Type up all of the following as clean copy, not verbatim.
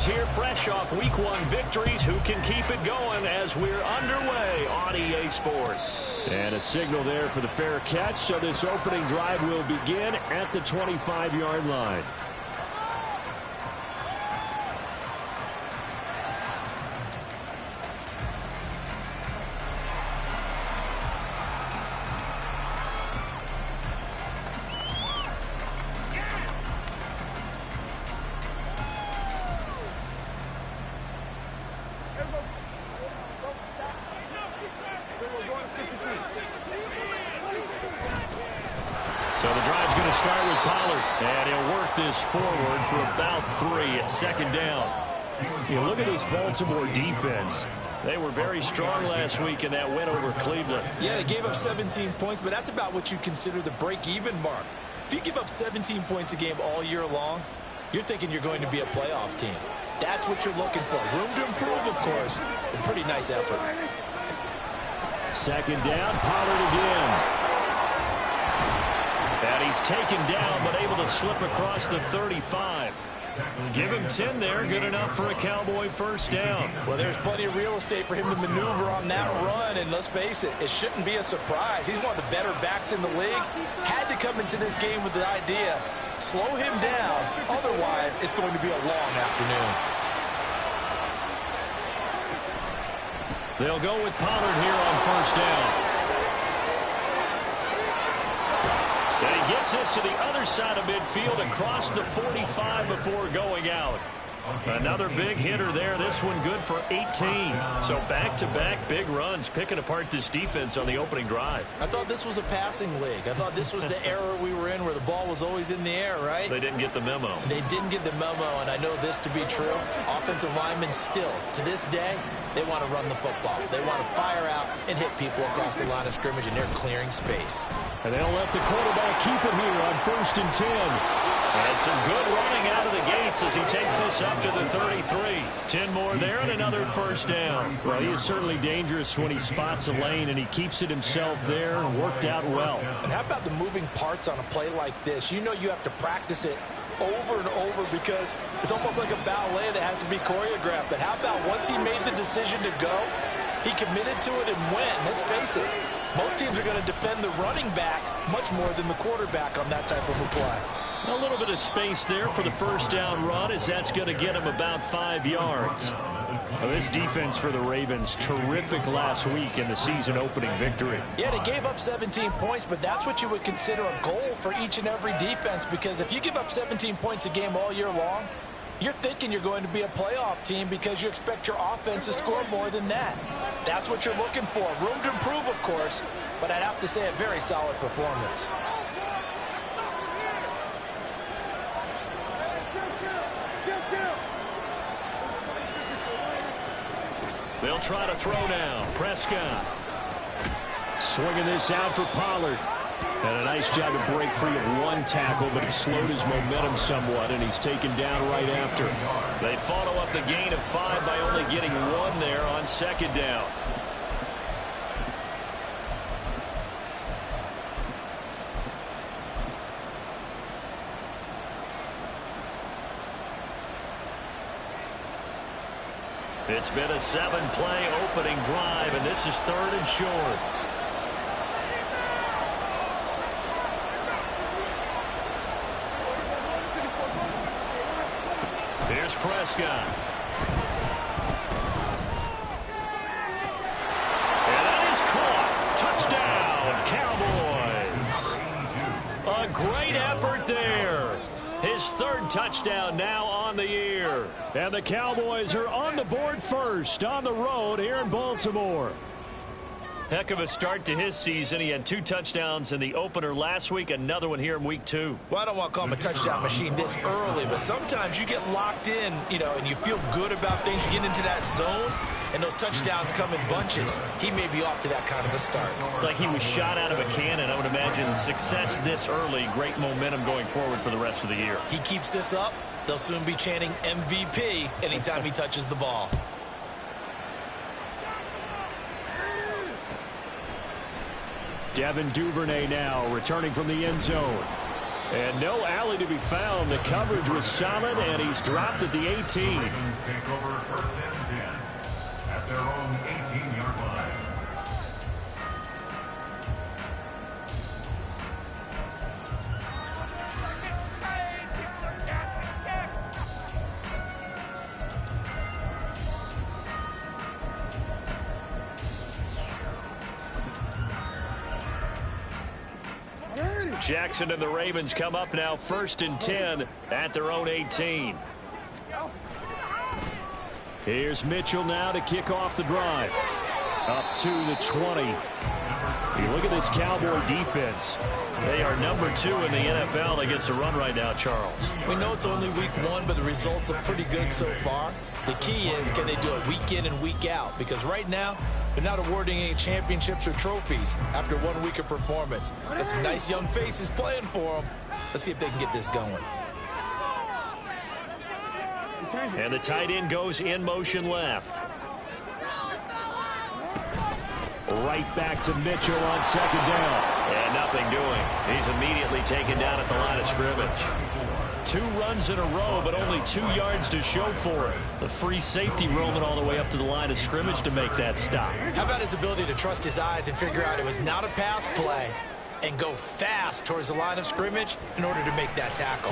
Ravens here fresh off Week 1 victories. Who can keep it going as we're underway on EA Sports? And a signal there for the fair catch, so this opening drive will begin at the 25-yard line. So the drive's going to start with Pollard, and he'll work this forward for about 3 at second down. You look at this Baltimore defense. They were very strong last week in that win over Cleveland. Yeah, they gave up 17 points, but that's about what you consider the break-even mark. If you give up 17 points a game all year long, you're thinking you're going to be a playoff team. That's what you're looking for. Room to improve, of course. A pretty nice effort. Second down, Pollard again. And he's taken down, but able to slip across the 35. Give him 10 there, good enough for a Cowboy first down. Well, there's plenty of real estate for him to maneuver on that run, and let's face it, it shouldn't be a surprise. He's one of the better backs in the league. Had to come into this game with the idea, slow him down, otherwise it's going to be a long afternoon. They'll go with Pollard here on first down. And he gets this to the other side of midfield across the 45 before going out. Another big hitter there. This one good for 18. So back-to-back big runs, picking apart this defense on the opening drive. I thought this was a passing league. I thought this was the era we were in where the ball was always in the air, right? They didn't get the memo. They didn't get the memo, and I know this to be true. Offensive linemen still, to this day, they want to run the football. They want to fire out and hit people across the line of scrimmage, and they're clearing space. And they'll let the quarterback keep it here on 1st and 10. And some good running out of the gates as he takes this up to the 33. 10 more there and another first down. Well, he is certainly dangerous when he spots a lane, and he keeps it himself there. Worked out well. And how about the moving parts on a play like this? You know you have to practice it over and over because it's almost like a ballet that has to be choreographed. But how about once he made the decision to go, he committed to it and went. Let's face it, most teams are going to defend the running back much more than the quarterback on that type of a play. A little bit of space there for the first down run as that's going to get him about 5 yards. Well, this defense for the Ravens, terrific last week in the season opening victory. Yeah, they gave up 17 points, but that's what you would consider a goal for each and every defense, because if you give up 17 points a game all year long, you're thinking you're going to be a playoff team because you expect your offense to score more than that. That's what you're looking for. Room to improve, of course, but I'd have to say a very solid performance. They'll try to throw now. Prescott. Swinging this out for Pollard. And a nice job to break free of one tackle, but it slowed his momentum somewhat, and he's taken down right after. They follow up the gain of 5 by only getting 1 there on second down. It's been a 7-play opening drive, and this is 3rd and short. Here's Prescott. And that is caught. Touchdown, Cowboys. A great effort there. His 3rd touchdown now on the year. And the Cowboys are on the board first on the road here in Baltimore. Heck of a start to his season. He had 2 touchdowns in the opener last week, another one here in week 2. Well, I don't want to call him a touchdown machine this early, but sometimes you get locked in, and you feel good about things. You get into that zone, and those touchdowns come in bunches. He may be off to that kind of a start. It's like he was shot out of a cannon. I would imagine success this early, great momentum going forward for the rest of the year. He keeps this up, they'll soon be chanting MVP anytime he touches the ball. Devin Duvernay now returning from the end zone. And no alley to be found. The coverage was solid, and he's dropped at the 18. Ravens take over first and 10 at their own 18-yard line. Jackson and the Ravens come up now first and 10 at their own 18. Here's Mitchell now to kick off the drive. Up to the 20. You look at this Cowboy defense. They are number 2 in the NFL against the run right now, Charles. We know it's only week 1, but the results look pretty good so far. The key is, can they do it week in and week out? Because right now, they're not awarding any championships or trophies after 1 week of performance. Got some nice young faces playing for them. Let's see if they can get this going. And the tight end goes in motion left. Right back to Mitchell on second down. And nothing doing. He's immediately taken down at the line of scrimmage. 2 runs in a row, but only 2 yards to show for it. The free safety roaming all the way up to the line of scrimmage to make that stop. How about his ability to trust his eyes and figure out it was not a pass play and go fast towards the line of scrimmage in order to make that tackle.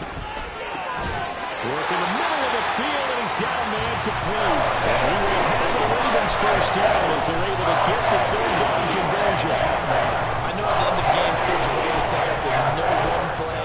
Work in the middle of the field, and he's got a man complete. And he will have the Ravens first down as they're able to get the third down conversion. I know at the end of games, coaches always tell us that no one play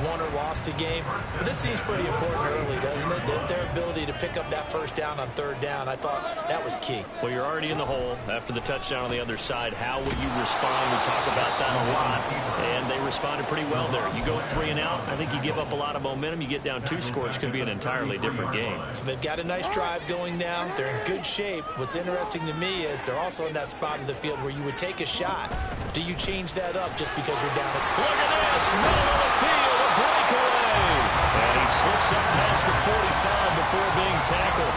won or lost a game. But this seems pretty important early, doesn't it? Their ability to pick up that first down on third down, I thought that was key. Well, you're already in the hole after the touchdown on the other side. How will you respond? We talk about that a lot, and they responded pretty well there. You go 3 and out, I think you give up a lot of momentum. You get down 2 scores, could be an entirely different game. So they've got a nice drive going now. They're in good shape. What's interesting to me is they're also in that spot of the field where you would take a shot. Do you change that up just because you're down? Look at this, middle of the field, a breakaway. And he slips up past the 45 before being tackled.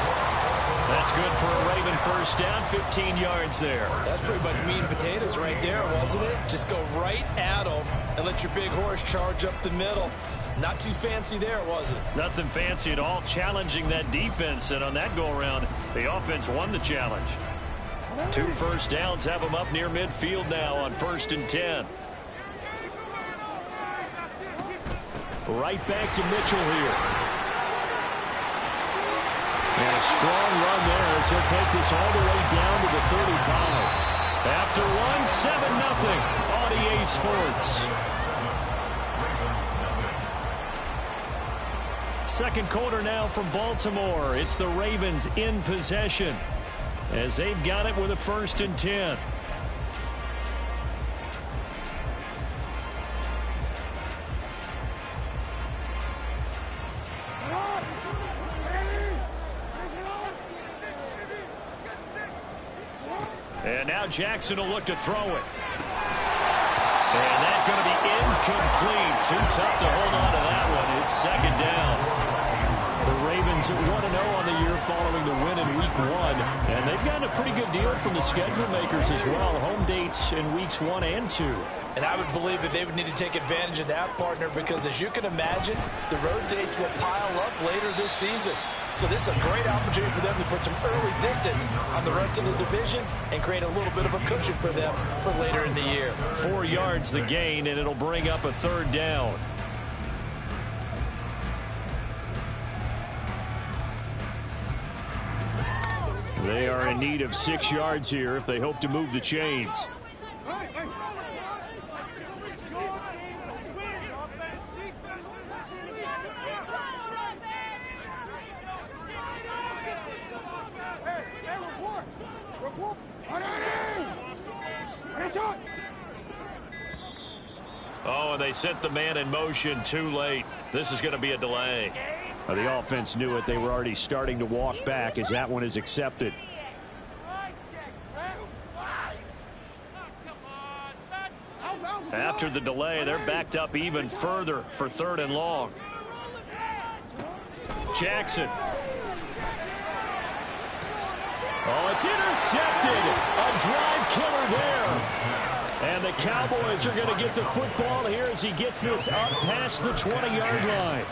That's good for a Raven first down, 15 yards there. That's pretty much meat and potatoes right there, wasn't it? Just go right at him and let your big horse charge up the middle. Not too fancy there, was it? Nothing fancy at all, challenging that defense. And on that go-around, the offense won the challenge. 2 first downs have them up near midfield now on first and 10. Right back to Mitchell here. And a strong run there as he'll take this all the way down to the 35. After one, 7-0 on EA Sports. Second quarter now from Baltimore. It's the Ravens in possession as they've got it with a first and 10. And now Jackson will look to throw it. And that's going to be incomplete. Too tough to hold on to that one. It's second down. The Ravens are 1-0 on the year following the win in Week 1. And they've gotten a pretty good deal from the schedule makers as well. Home dates in Weeks 1 and 2. And I would believe that they would need to take advantage of that, partner, because as you can imagine, the road dates will pile up later this season. So this is a great opportunity for them to put some early distance on the rest of the division and create a little bit of a cushion for them for later in the year. 4 yards the gain, and it'll bring up a third down. They are in need of 6 yards here if they hope to move the chains. Oh, and they sent the man in motion too late. This is going to be a delay. The offense knew it. They were already starting to walk back as that one is accepted. After the delay, they're backed up even further for third and long. Jackson. Oh, it's intercepted. A drive killer there. And And the Cowboys are going to get the football here as he gets this up past the 20-yard line.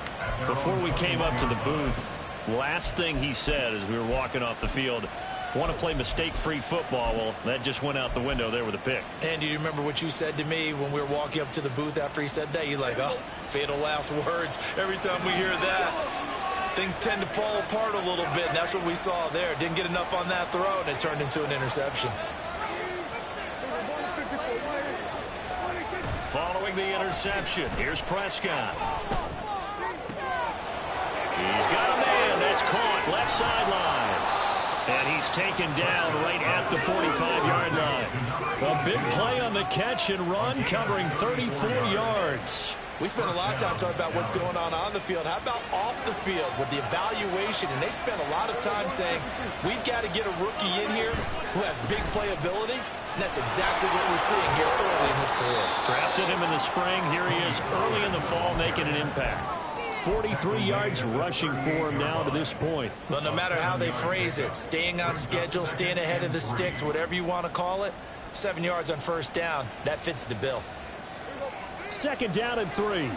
Before we came up to the booth, last thing he said as we were walking off the field, want to play mistake-free football. Well, that just went out the window there with a pick. And do you remember what you said to me when we were walking up to the booth after he said that? You're like, oh, fatal last words. Every time we hear that, things tend to fall apart a little bit, and that's what we saw there. Didn't get enough on that throw, and it turned into an interception. Following the interception, here's Prescott. He's got a man. That's caught. Left sideline. And he's taken down right at the 45-yard line. A big play on the catch and run, covering 34 yards. We spent a lot of time talking about what's going on the field. How about off the field with the evaluation? And they spent a lot of time saying, we've got to get a rookie in here who has big playability. And that's exactly what we're seeing here early in his career. Drafted him in the spring. Here he is early in the fall making an impact. 43 yards rushing for him now to this point. Well, no matter how they phrase it, staying on schedule, staying ahead of the sticks, whatever you want to call it, 7 yards on first down, that fits the bill. 2nd down and 3.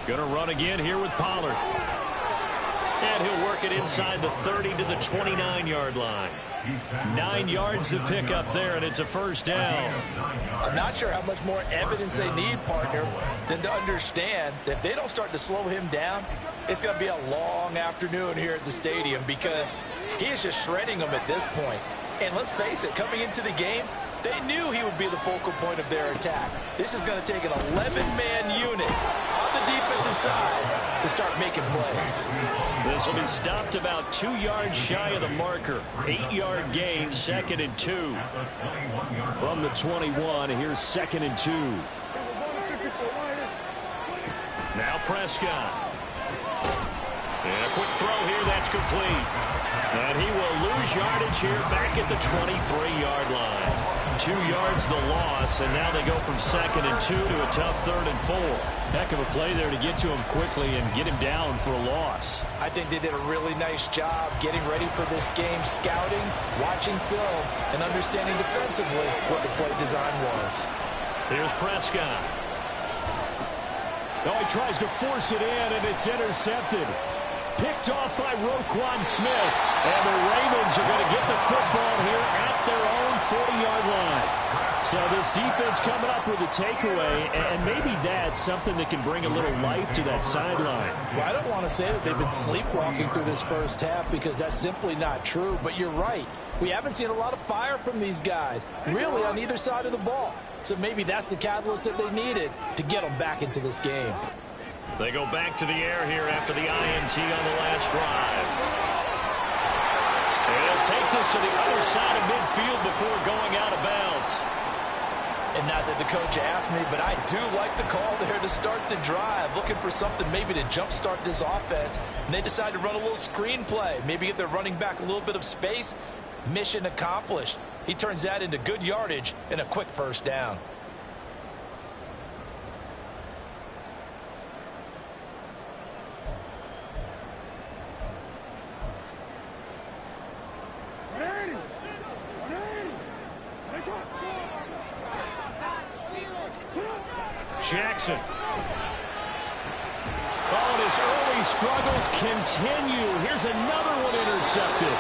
Going to run again here with Pollard. And he'll work it inside the 30 to the 29-yard line. 9 yards to pick up there, and it's a first down. I'm not sure how much more evidence they need, partner, than to understand that if they don't start to slow him down, it's going to be a long afternoon here at the stadium because he is just shredding them at this point. And let's face it, coming into the game, they knew he would be the focal point of their attack. This is going to take an 11-man unit on the defensive side to start making plays. This will be stopped about 2 yards shy of the marker. 8-yard gain, 2nd and 2. From the 21, here's 2nd and 2. Now Prescott. And a quick throw here, that's complete. And he will lose yardage here back at the 23-yard line. 2 yards the loss, and now they go from 2nd and 2 to a tough 3rd and 4. Heck of a play there to get to him quickly and get him down for a loss. I think they did a really nice job getting ready for this game, scouting, watching film, and understanding defensively what the play design was. Here's Prescott. Oh, he tries to force it in, and it's intercepted. Picked off by Roquan Smith. And the Ravens are going to get the football here at their own 40-yard line. So this defense coming up with a takeaway, and maybe that's something that can bring a little life to that sideline. Well, I don't want to say that they've been sleepwalking through this first half because that's simply not true, but you're right. We haven't seen a lot of fire from these guys, really on either side of the ball. So maybe that's the catalyst that they needed to get them back into this game. They go back to the air here after the INT on the last drive. And they'll take this to the other side of midfield before going out of bounds. And not that the coach asked me, but I do like the call there to start the drive, looking for something maybe to jumpstart this offense. And they decide to run a little screen play, maybe get their running back a little bit of space. Mission accomplished. He turns that into good yardage and a quick first down. Jackson. Oh, and his early struggles continue. Here's another one intercepted.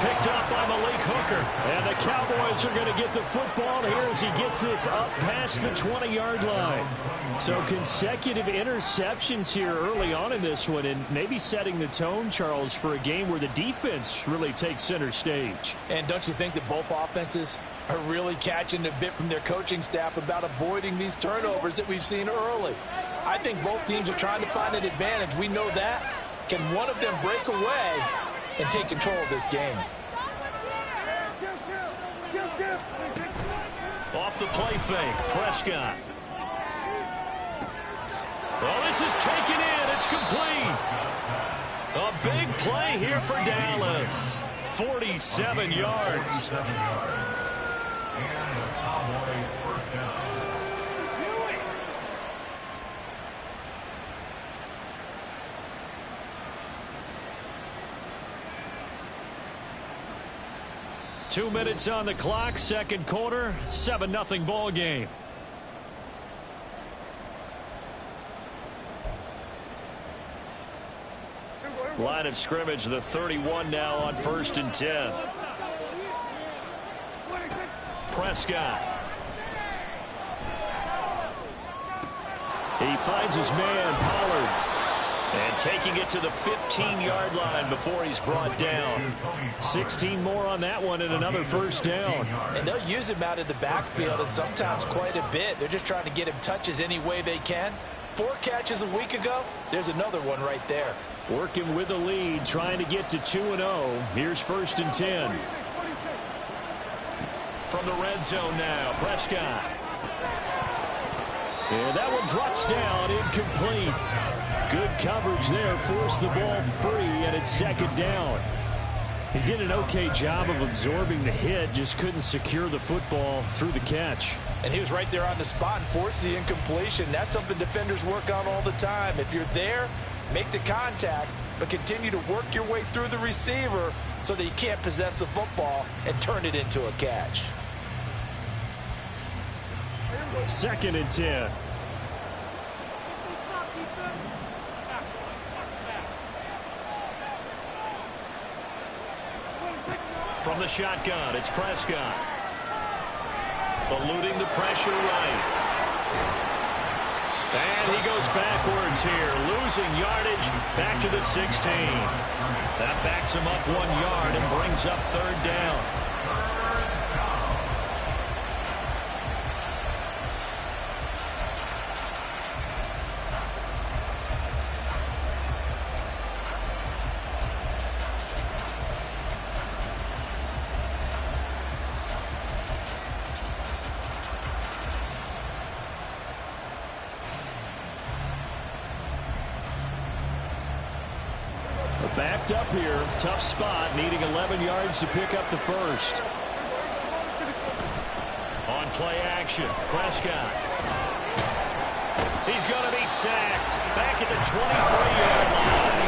Picked up by Malik Hooker. And the Cowboys are going to get the football here as he gets this up past the 20-yard line. So consecutive interceptions here early on in this one, and maybe setting the tone, Charles, for a game where the defense really takes center stage. And don't you think that both offenses are really catching a bit from their coaching staff about avoiding these turnovers that we've seen early? I think both teams are trying to find an advantage. We know that. Can one of them break away and take control of this game? Off the play fake, Prescott. Well, this is taken in. It's complete. A big play here for Dallas. 47 yards. 2 minutes on the clock, second quarter, 7-0 ball game. Line of scrimmage, the 31 now on 1st and 10. Prescott. He finds his man, Pollard. And taking it to the 15-yard line before he's brought down. 16 more on that one and another first down. And they'll use him out of the backfield and sometimes quite a bit. They're just trying to get him touches any way they can. 4 catches a week ago. There's another one right there. Working with a lead, trying to get to 2-0. Here's 1st and 10. From the red zone now, Prescott. And that one drops down, incomplete. Good coverage there, forced the ball free, and it's 2nd down. He did an okay job of absorbing the hit, just couldn't secure the football through the catch. And he was right there on the spot and forced the incompletion. That's something defenders work on all the time. If you're there, make the contact, but continue to work your way through the receiver so that you can't possess the football and turn it into a catch. 2nd and 10. From the shotgun, it's Prescott. Eluding the pressure right. And he goes backwards here, losing yardage back to the 16. That backs him up 1 yard and brings up 3rd down. Backed up here, tough spot, needing 11 yards to pick up the first. On play action, Prescott. He's going to be sacked back at the 23-yard line.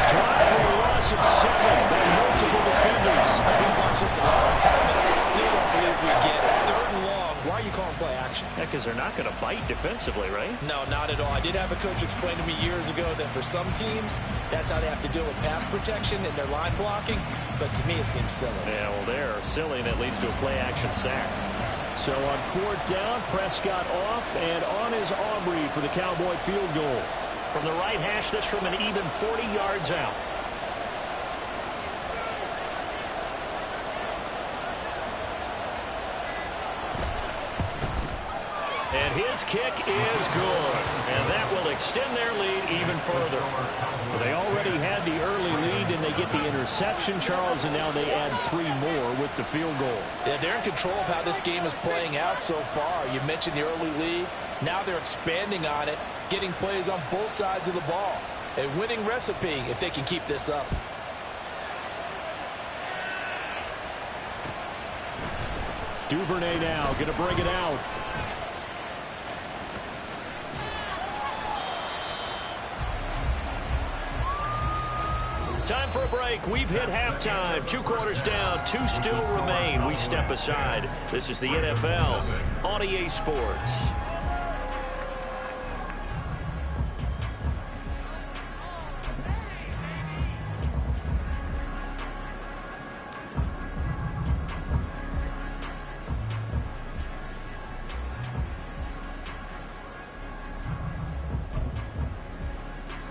Drop for a loss of 7 by multiple defenders. We've watched this a long time, and I still don't believe we get it. 3rd and long. Why are you calling play action? Yeah, because they're not going to bite defensively, right? No, not at all. I did have a coach explain to me years ago that for some teams, that's how they have to deal with pass protection and their line blocking. But to me, it seems silly. Yeah, well, they're silly, and it leads to a play-action sack. So on 4th down, Prescott off, and on is Aubrey for the Cowboy field goal. From the right hash, this from an even 40 yards out. And his kick is good. And that will extend their lead even further. Well, they already had the early lead, and they get the interception, Charles, and now they add 3 more with the field goal. Yeah, they're in control of how this game is playing out so far. You mentioned the early lead. Now they're expanding on it, getting plays on both sides of the ball. A winning recipe if they can keep this up. Duvernay now going to bring it out. Time for a break. We've hit halftime. 2 quarters down. 2 still remain. We step aside. This is the NFL on EA Sports.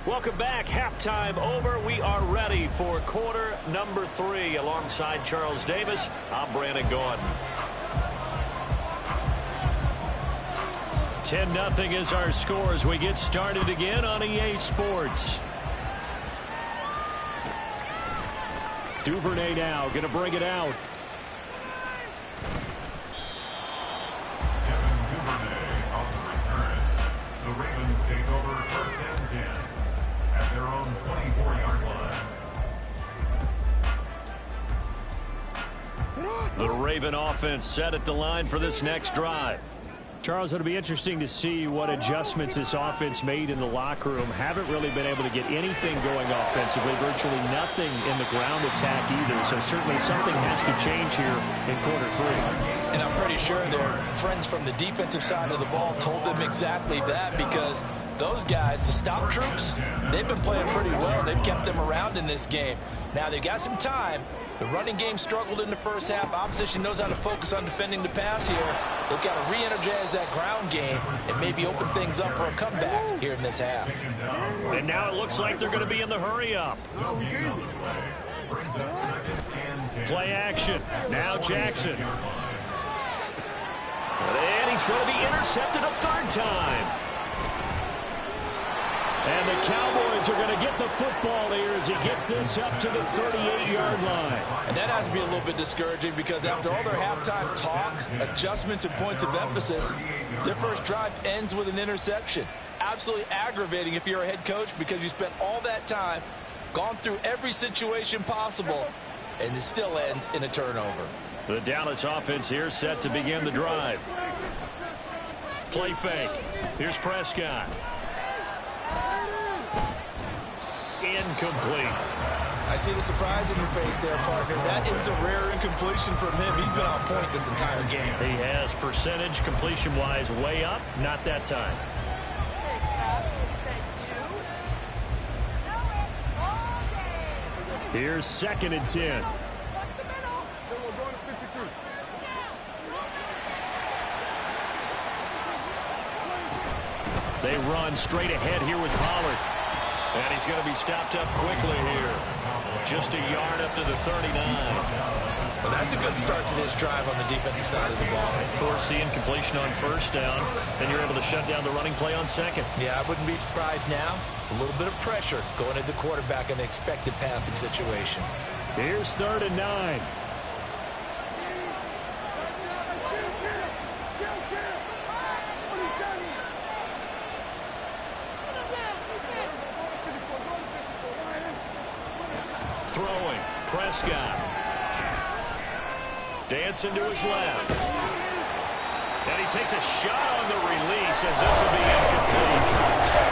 Welcome back. Halftime over. We are ready for quarter number 3. Alongside Charles Davis, I'm Brandon Gordon. 10-0 is our score as we get started again on EA Sports. Duvernay now going to bring it out. Duvernay on the return. The Ravens take over 1st and 10 at their own 24-yard line. The Raven offense set at the line for this next drive. Charles, it'll be interesting to see what adjustments this offense made in the locker room. Haven't really been able to get anything going offensively, virtually nothing in the ground attack either. So certainly something has to change here in quarter 3. And I'm pretty sure their friends from the defensive side of the ball told them exactly that, because those guys, the stop troops, they've been playing pretty well. They've kept them around in this game. Now they've got some time. The running game struggled in the first half. Opposition knows how to focus on defending the pass here. They've got to re-energize that ground game and maybe open things up for a comeback here in this half. And now it looks like they're going to be in the hurry-up. Play action. Now Jackson. And he's going to be intercepted a third time. And the Cowboys are going to get the football here as he gets this up to the 38-yard line. And that has to be a little bit discouraging, because after all their halftime talk, adjustments and points of emphasis, their first drive ends with an interception. Absolutely aggravating if you're a head coach, because you spent all that time, gone through every situation possible, and it still ends in a turnover. The Dallas offense here set to begin the drive. Play fake. Here's Prescott. Incomplete. I see the surprise in your face there, partner. That is a rare incompletion from him. He's been on point this entire game. He has percentage completion-wise way up. Not that time. Here's 2nd and 10. They run straight ahead here with Pollard. And he's going to be stopped up quickly here. Just a yard up to the 39. Well, that's a good start to this drive on the defensive side of the ball. Force the incompletion on first down. Then you're able to shut down the running play on second. Yeah, I wouldn't be surprised now. A little bit of pressure going at the quarterback in the expected passing situation. Here's 3rd and 9. Throwing. Prescott. Dancing to his left. And he takes a shot on the release as this will be incomplete.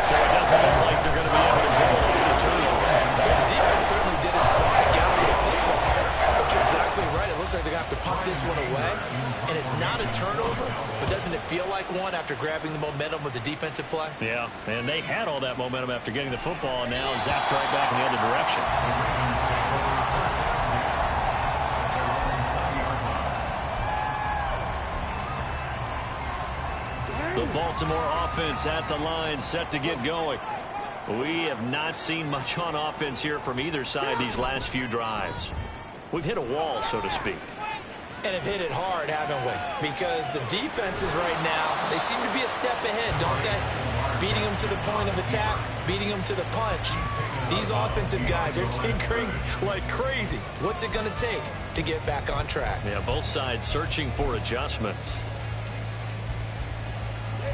So it doesn't look like they're going to be able to go with the turnover. The defense certainly did its part to get with the football. But you're exactly right. It looks like they're going to have to punt this one away. And it's not a turnover, but doesn't it feel like one after grabbing the momentum with the defensive play? Yeah, and they had all that momentum after getting the football, and now zapped right back in the other direction. The Baltimore offense at the line, set to get going. We have not seen much on offense here from either side these last few drives. We've hit a wall, so to speak. And have hit it hard, haven't we? Because the defenses right now, they seem to be a step ahead, don't they? Beating them to the point of attack, beating them to the punch. These offensive guys are tinkering like crazy. What's it going to take to get back on track? Yeah, both sides searching for adjustments.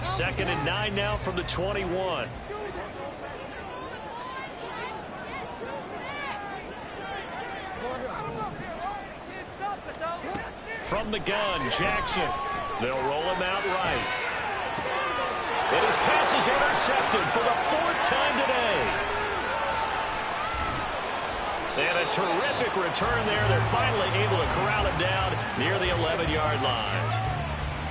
2nd and 9 now from the 21. From the gun, Jackson. They'll roll him out right. And his pass is intercepted for the 4th time today. And a terrific return there. They're finally able to corral him down near the 11-yard line.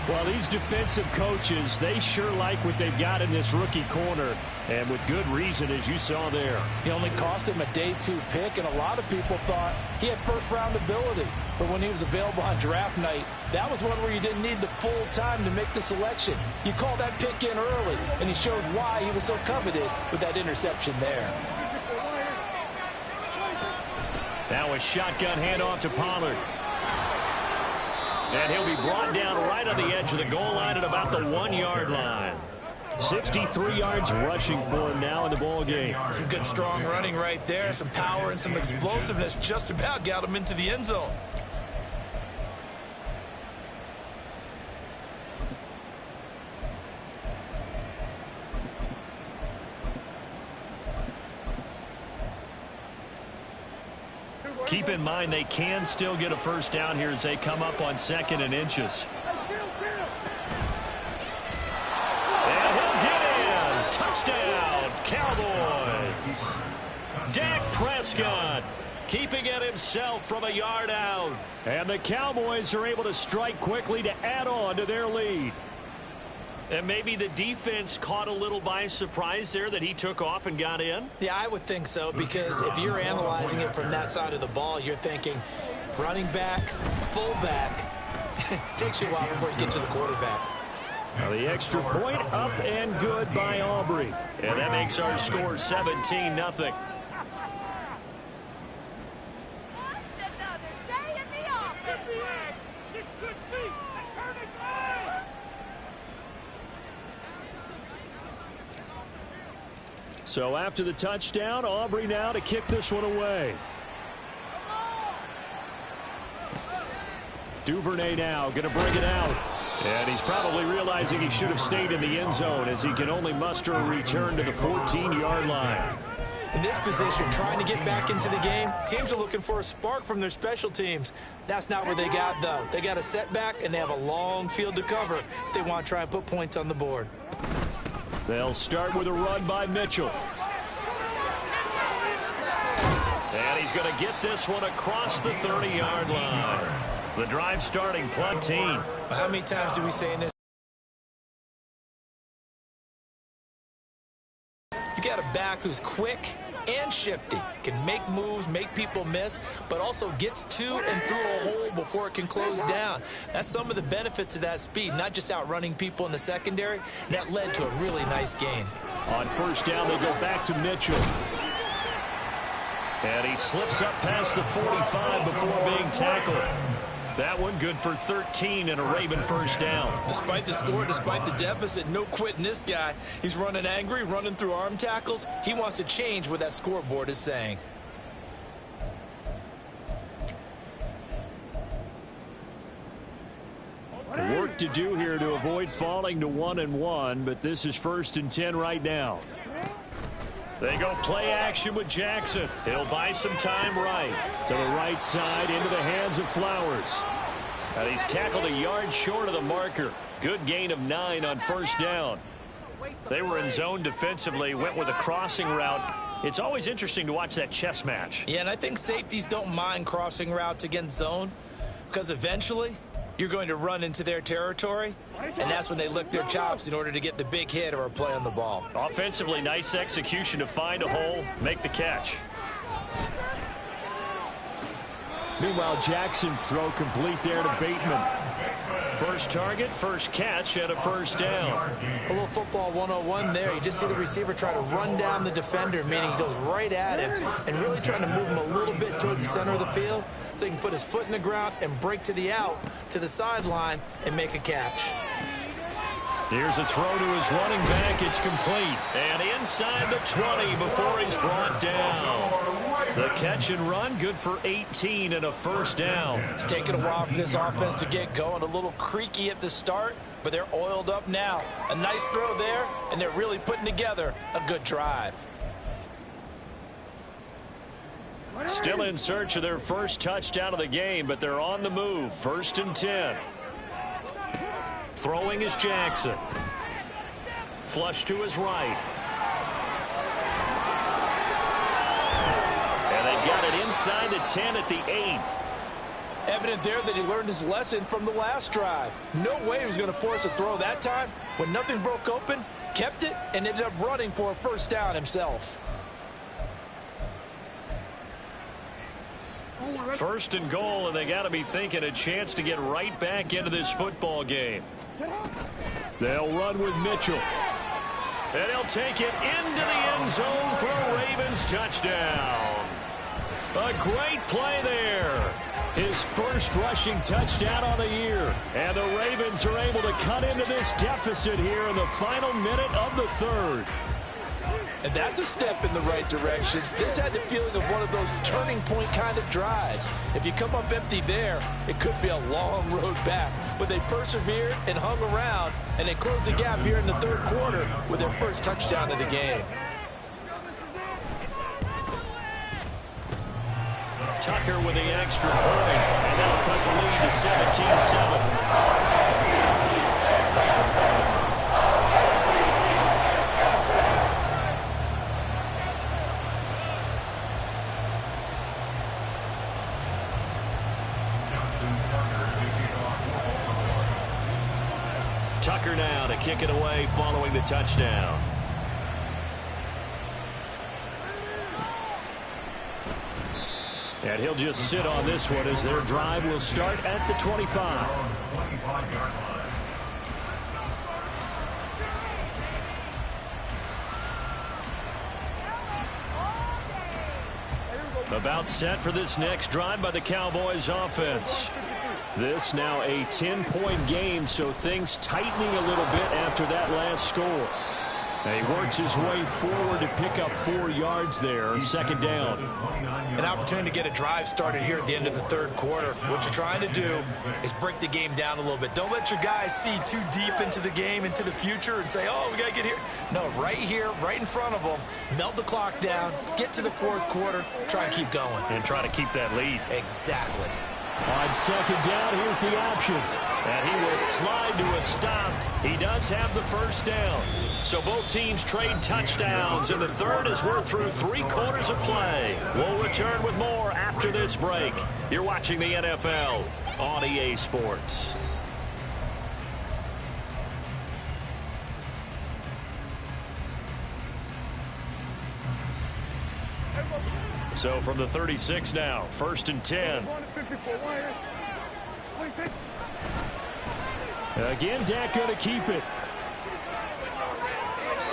Well, these defensive coaches, they sure like what they've got in this rookie corner, and with good reason, as you saw there. He only cost him a day 2 pick, and a lot of people thought he had first-round ability. But when he was available on draft night, that was one where you didn't need the full time to make the selection. You call that pick in early, and he shows why he was so coveted with that interception there. Now a shotgun handoff to Pollard. And he'll be brought down right on the edge of the goal line at about the 1-yard line. 63 yards rushing for him now in the ball game. Some good strong running right there. Some power and some explosiveness just about got him into the end zone. Keep in mind they can still get a first down here as they come up on 2nd and inches. Prescott keeping it himself from a yard out. And the Cowboys are able to strike quickly to add on to their lead. And maybe the defense caught a little by surprise there that he took off and got in? Yeah, I would think so, because if you're analyzing it from that side of the ball, you're thinking running back, fullback. Takes you a while before you get to the quarterback. Now the extra point up and good by Aubrey. And that makes our score 17-0. So after the touchdown, Aubrey now to kick this one away. Duvernay now going to bring it out. And he's probably realizing he should have stayed in the end zone as he can only muster a return to the 14-yard line. In this position, trying to get back into the game, teams are looking for a spark from their special teams. That's not what they got, though. They got a setback, and they have a long field to cover if they want to try and put points on the board. They'll start with a run by Mitchell. And he's going to get this one across the 30-yard line. The drive starting plug team. How many times do we say in this? You got a back who's quick and shifty, can make moves, make people miss, but also gets to and through a hole before it can close down. That's some of the benefits of that speed, not just outrunning people in the secondary. That led to a really nice gain. On first down, they go back to Mitchell. And he slips up past the 45 before being tackled. That one good for 13 and a Raven first down. Despite the score, despite the deficit, no quitting this guy. He's running angry, running through arm tackles. He wants to change what that scoreboard is saying. Work to do here to avoid falling to 1-1, but this is 1st and 10 right now. They go play action with Jackson. He'll buy some time right. To the right side, into the hands of Flowers. And he's tackled a yard short of the marker. Good gain of 9 on first down. They were in zone defensively, went with a crossing route. It's always interesting to watch that chess match. Yeah, and I think safeties don't mind crossing routes against zone, because eventually you're going to run into their territory, and that's when they lick their chops in order to get the big hit or a play on the ball. Offensively, nice execution to find a hole, make the catch. Meanwhile, Jackson's throw complete there to Bateman. First target, first catch, and a first down. A little football 101 there. You just see the receiver try to run down the defender, meaning he goes right at him and really trying to move him a little bit towards the center of the field so he can put his foot in the ground and break to the out, to the sideline, and make a catch. Here's a throw to his running back. It's complete. And inside the 20 before he's brought down. The catch and run, good for 18 and a first down. It's taken a while for this offense to get going. A little creaky at the start, but they're oiled up now. A nice throw there, and they're really putting together a good drive. Still in search of their first touchdown of the game, but they're on the move. 1st and 10. Throwing is Jackson. Flush to his right. And they've got it inside the 10 at the 8. Evident there that he learned his lesson from the last drive. No way he was going to force a throw that time. When nothing broke open, kept it, and ended up running for a first down himself. 1st and goal, and they got to be thinking a chance to get right back into this football game. They'll run with Mitchell. And he'll take it into the end zone for a Ravens touchdown. A great play there. His first rushing touchdown on the year. And the Ravens are able to cut into this deficit here in the final minute of the 3rd. And that's a step in the right direction. This had the feeling of one of those turning point kind of drives. If you come up empty there, it could be a long road back. But they persevered and hung around, and they closed the gap here in the 3rd quarter with their first touchdown of the game. Tucker with the extra point, and that'll cut the lead to 17-7. blocker now to kick it away following the touchdown. And he'll just sit on this one as their drive will start at the 25. About set for this next drive by the Cowboys offense. This now a 10-point game, so things tightening a little bit after that last score. And he works his way forward to pick up 4 yards there, second down. An opportunity to get a drive started here at the end of the third quarter. What you're trying to do is break the game down a little bit. Don't let your guys see too deep into the game, into the future, and say, oh, we got to get here. No, right here, right in front of them, melt the clock down, get to the fourth quarter, try and keep going. And try to keep that lead. Exactly. On second down, here's the option. And he will slide to a stop. He does have the first down. So both teams trade touchdowns, and the third as we're through 3 quarters of play. We'll return with more after this break. You're watching the NFL on EA Sports. So from the 36 now, 1st and 10. Again, Dak going to keep it.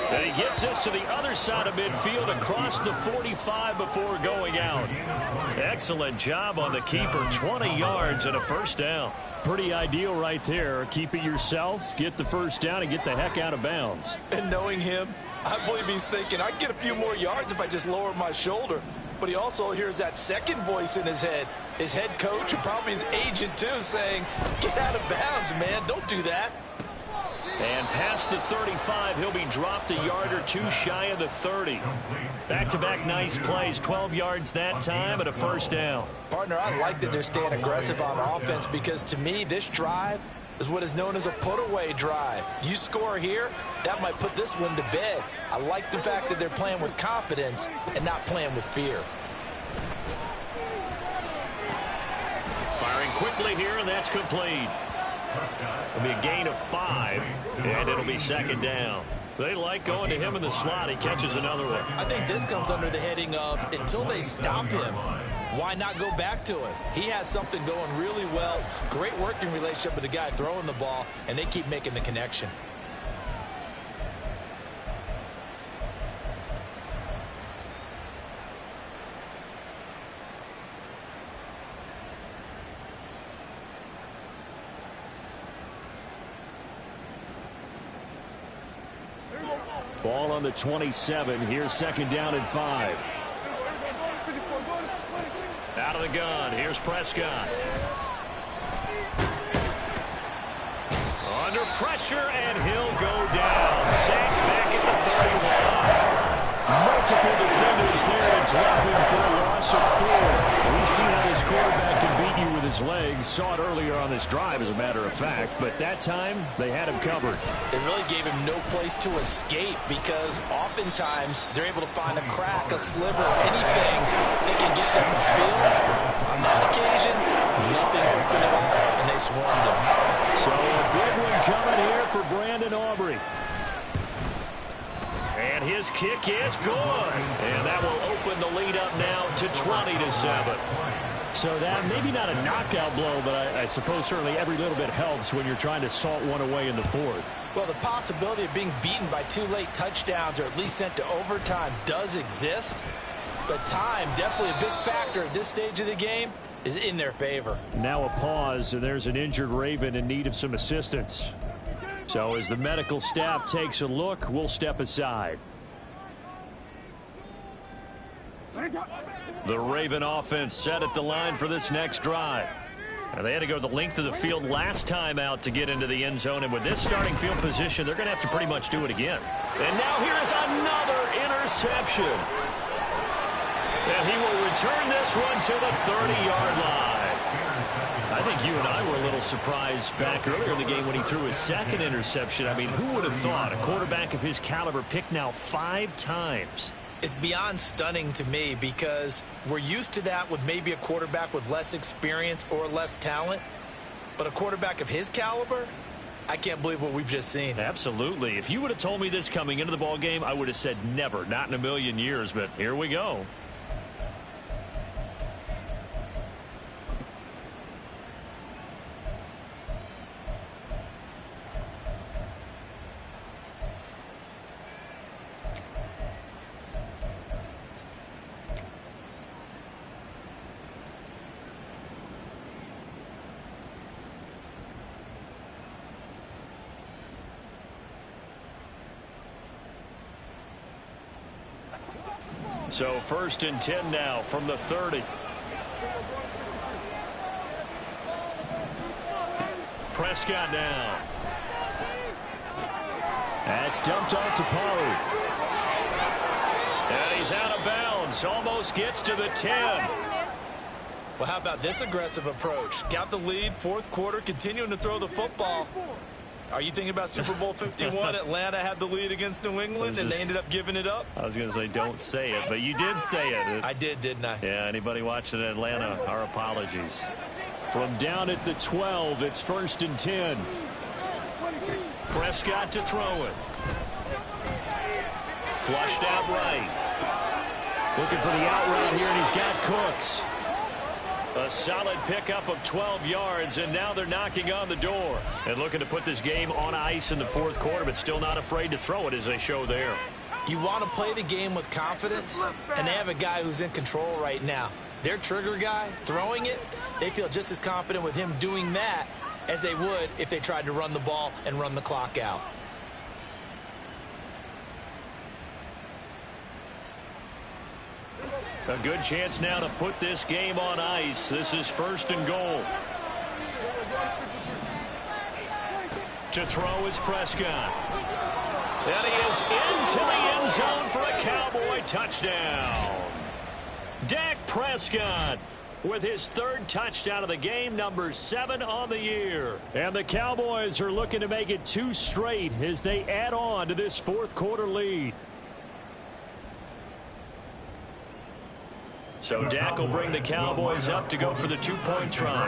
And he gets this to the other side of midfield across the 45 before going out. Excellent job on the keeper. 20 yards and a first down. Pretty ideal right there. Keep it yourself, get the first down, and get the heck out of bounds. And knowing him, I believe he's thinking, I can get a few more yards if I just lower my shoulder. But he also hears that second voice in his head. His head coach and probably his agent, too, saying, get out of bounds, man. Don't do that. And past the 35, he'll be dropped a yard or 2 shy of the 30. Back-to-back nice plays, 12 yards that time and a first down. Partner, I like that they're staying aggressive on offense because, to me, this drive is what is known as a put-away drive. You score here, that might put this one to bed. I like the fact that they're playing with confidence and not playing with fear. Firing quickly here, and that's complete. It'll be a gain of 5, and it'll be second down. They like going to him in the slot. He catches another one. I think this comes under the heading of until they stop him, why not go back to it? He has something going really well. Great working relationship with the guy throwing the ball, and they keep making the connection. Ball on the 27. Here's second down and 5. Out of the gun. Here's Prescott. Under pressure, and he'll go down. Sacked back at the 31. Multiple defenders there to drop him for a loss of 4. We've seen how this quarterback can beat you with his legs. Saw it earlier on this drive, as a matter of fact. But that time, they had him covered. It really gave him no place to escape because oftentimes they're able to find a crack, a sliver, anything they can get them upfield. On that occasion, nothing open at all, and they swarmed him. So a big one coming here for Brandon Aubrey. And his kick is good. And that will open the lead up now to 20-7. So that maybe not a knockout blow, but I suppose certainly every little bit helps when you're trying to salt one away in the fourth. Well, the possibility of being beaten by 2 late touchdowns or at least sent to overtime does exist. But time, definitely a big factor at this stage of the game, is in their favor. Now a pause, and there's an injured Raven in need of some assistance. So as the medical staff takes a look, we'll step aside. The Raven offense set at the line for this next drive. Now, they had to go the length of the field last time out to get into the end zone, and with this starting field position, they're going to have to pretty much do it again. And now here is another interception. And he will return this one to the 30-yard line. I think you and I were a little surprised back earlier in the game when he threw his second interception. I mean, who would have thought a quarterback of his caliber picked now 5 times? It's beyond stunning to me because we're used to that with maybe a quarterback with less experience or less talent. But a quarterback of his caliber, I can't believe what we've just seen. Absolutely. If you would have told me this coming into the ball game, I would have said never, not in a million years, but here we go. So 1st and 10 now from the 30. Prescott now. That's dumped off to Pollard. And he's out of bounds. Almost gets to the 10. Well, how about this aggressive approach? Got the lead, 4th quarter, continuing to throw the football. Are you thinking about Super Bowl 51? Atlanta had the lead against New England, and they ended up giving it up? I was going to say don't say it, but you did say it. I did, didn't I? Yeah, anybody watching Atlanta, our apologies. From down at the 12, it's 1st and 10. Prescott to throw it. Flushed out right. Looking for the out route here, and he's got Cooks. A solid pickup of 12 yards, and now they're knocking on the door. And looking to put this game on ice in the 4th quarter, but still not afraid to throw it as they show there. You want to play the game with confidence, and they have a guy who's in control right now. Their trigger guy, throwing it, they feel just as confident with him doing that as they would if they tried to run the ball and run the clock out. A good chance now to put this game on ice. This is 1st and goal. To throw is Prescott. And he is into the end zone for a Cowboy touchdown. Dak Prescott with his 3rd touchdown of the game, number 7 on the year. And the Cowboys are looking to make it 2 straight as they add on to this 4th quarter lead. So Dak will bring the Cowboys up to go for the 2-point try.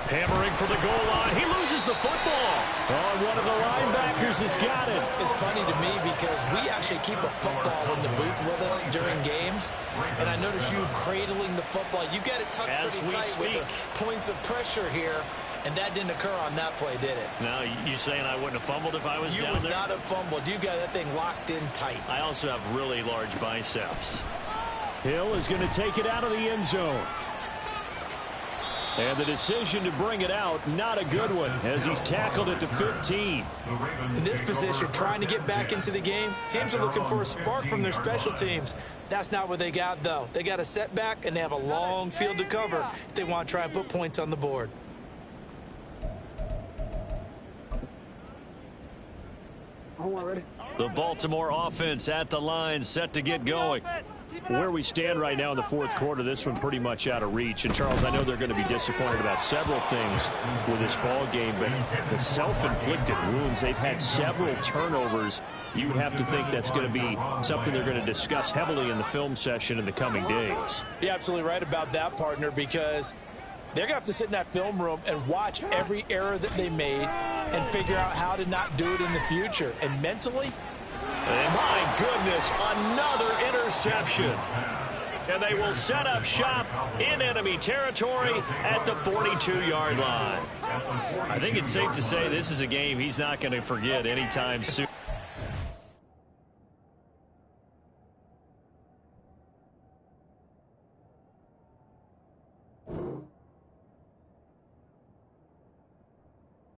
Hammering for the goal line. He loses the football. Oh, one of the linebackers has got it. It's funny to me because we actually keep a football in the booth with us during games. And I notice you cradling the football. You got it tucked pretty tight with the points of pressure here. And that didn't occur on that play, did it? Now, you saying I wouldn't have fumbled if I was down there? You would not have fumbled. You got that thing locked in tight. I also have really large biceps. Hill is going to take it out of the end zone. And the decision to bring it out, not a good one, as he's tackled at the 15. In this position, trying to get back into the game, teams are looking for a spark from their special teams. That's not what they got, though. They got a setback, and they have a long field to cover if they want to try and put points on the board. The Baltimore offense at the line, set to get going. Where we stand right now in the 4th quarter, this one pretty much out of reach. And, Charles, I know they're going to be disappointed about several things with this ball game, but the self-inflicted wounds, they've had several turnovers. You would have to think that's going to be something they're going to discuss heavily in the film session in the coming days. You're absolutely right about that, partner, because they're going to have to sit in that film room and watch every error that they made and figure out how to not do it in the future. And mentally, and my goodness, another interception. And they will set up shop in enemy territory at the 42-yard line. I think it's safe to say this is a game he's not going to forget anytime soon.